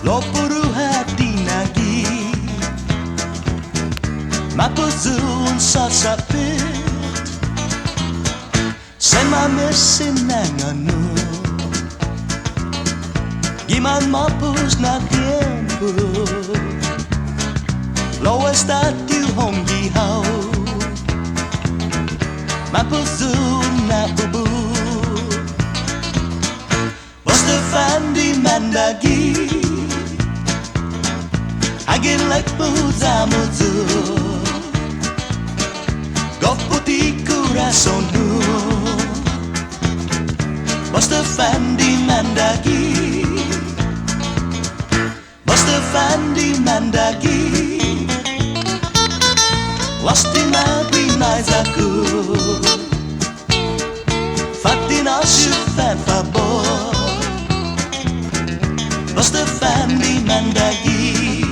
Lopuru hati nagi Mapuzun sasapit Sema mesinanganu Giman mapus na tiempo Lo está tu hongi hao Mapuzun na bubu Basta Fan Di Mandagi Agin like Muzamuzu Goputi Corason Basta Fan Di Mandagi Basta Fan Di Mandagi Lasti mabinais aku Fatina fan favor Basta Fan Di Mandagi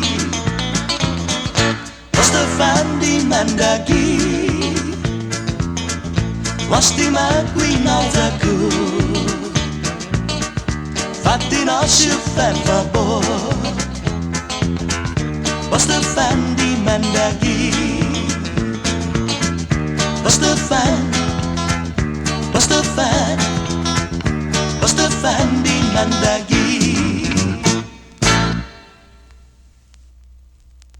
Basta Fan Di Mandagi Lasti mabinais aku Fatina fan favor Basta Fan Di Mandagi Basta Fan Basta Fan Basta Fan Di Mandagi